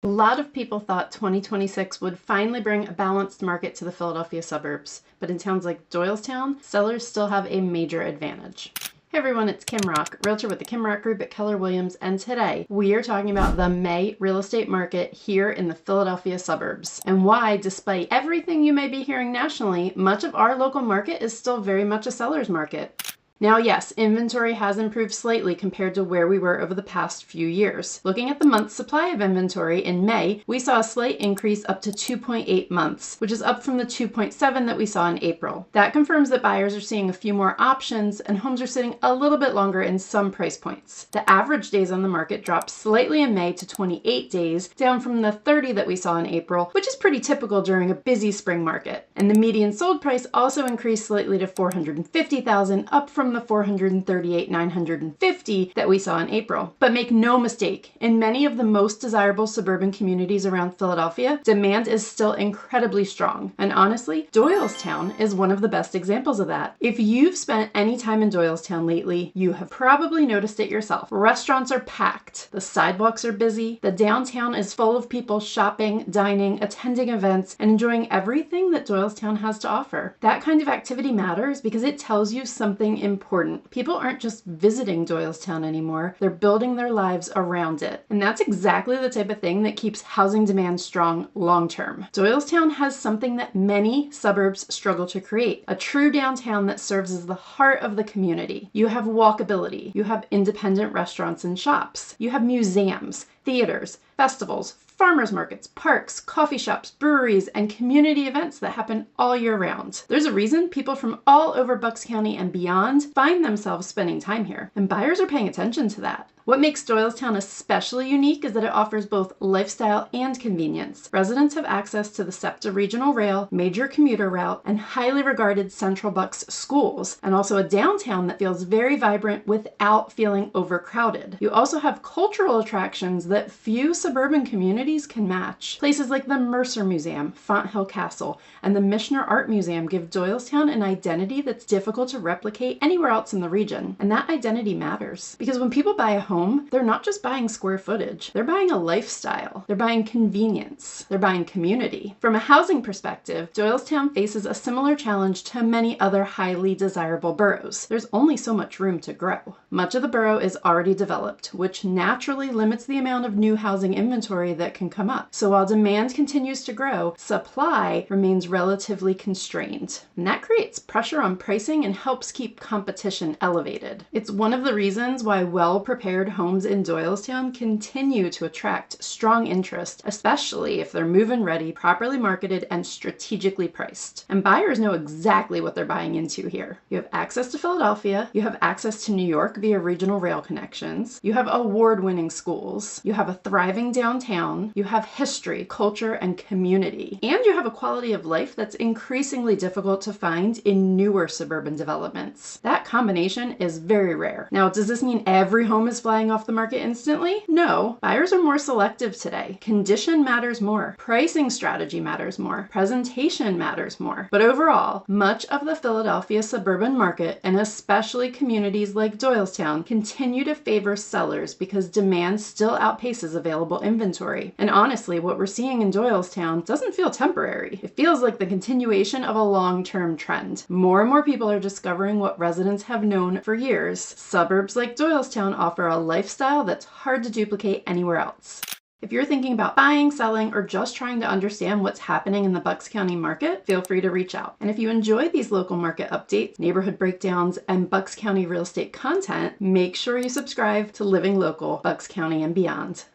A lot of people thought 2026 would finally bring a balanced market to the Philadelphia suburbs, but in towns like Doylestown, sellers still have a major advantage. Hey everyone, it's Kim Rock, realtor with the Kim Rock Group at Keller Williams, and today we are talking about the May real estate market here in the Philadelphia suburbs and why, despite everything you may be hearing nationally, much of our local market is still very much a seller's market. Now, yes, inventory has improved slightly compared to where we were over the past few years. Looking at the month's supply of inventory in May, we saw a slight increase up to 2.8 months, which is up from the 2.7 that we saw in April. That confirms that buyers are seeing a few more options and homes are sitting a little bit longer in some price points. The average days on the market dropped slightly in May to 28 days, down from the 30 that we saw in April, which is pretty typical during a busy spring market. And the median sold price also increased slightly to $450,000, up from the $438,950 that we saw in April. But make no mistake, in many of the most desirable suburban communities around Philadelphia, demand is still incredibly strong. And honestly, Doylestown is one of the best examples of that. If you've spent any time in Doylestown lately, you have probably noticed it yourself. Restaurants are packed, the sidewalks are busy, the downtown is full of people shopping, dining, attending events, and enjoying everything that Doylestown has to offer. That kind of activity matters because it tells you something important. People aren't just visiting Doylestown anymore, they're building their lives around it. And that's exactly the type of thing that keeps housing demand strong long term. Doylestown has something that many suburbs struggle to create, a true downtown that serves as the heart of the community. You have walkability, you have independent restaurants and shops, you have museums, theaters, festivals, farmers markets, parks, coffee shops, breweries, and community events that happen all year round. There's a reason people from all over Bucks County and beyond find themselves spending time here, and buyers are paying attention to that. What makes Doylestown especially unique is that it offers both lifestyle and convenience. Residents have access to the SEPTA Regional Rail, major commuter route, and highly regarded Central Bucks schools, and also a downtown that feels very vibrant without feeling overcrowded. You also have cultural attractions that few suburban communities can match. Places like the Mercer Museum, Fonthill Castle, and the Michener Art Museum give Doylestown an identity that's difficult to replicate anywhere else in the region. And that identity matters, because when people buy a home, they're not just buying square footage. They're buying a lifestyle. They're buying convenience. They're buying community. From a housing perspective, Doylestown faces a similar challenge to many other highly desirable boroughs. There's only so much room to grow. Much of the borough is already developed, which naturally limits the amount of new housing inventory that can come up. So while demand continues to grow, supply remains relatively constrained. And that creates pressure on pricing and helps keep competition elevated. It's one of the reasons why well-prepared homes in Doylestown continue to attract strong interest, especially if they're move-in ready, properly marketed, and strategically priced. And buyers know exactly what they're buying into here. You have access to Philadelphia, you have access to New York via regional rail connections, you have award-winning schools, you have a thriving downtown, you have history, culture, and community, and you have a quality of life that's increasingly difficult to find in newer suburban developments. That combination is very rare. Now, does this mean every home is flying off the market instantly? No. Buyers are more selective today. Condition matters more. Pricing strategy matters more. Presentation matters more. But overall, much of the Philadelphia suburban market, and especially communities like Doylestown, continue to favor sellers because demand still outpaces available inventory. And honestly, what we're seeing in Doylestown doesn't feel temporary. It feels like the continuation of a long-term trend. More and more people are discovering what residents have known for years. Suburbs like Doylestown offer a lifestyle that's hard to duplicate anywhere else. If you're thinking about buying, selling, or just trying to understand what's happening in the Bucks County market, feel free to reach out. And if you enjoy these local market updates, neighborhood breakdowns, and Bucks County real estate content, make sure you subscribe to Living Local, Bucks County and beyond.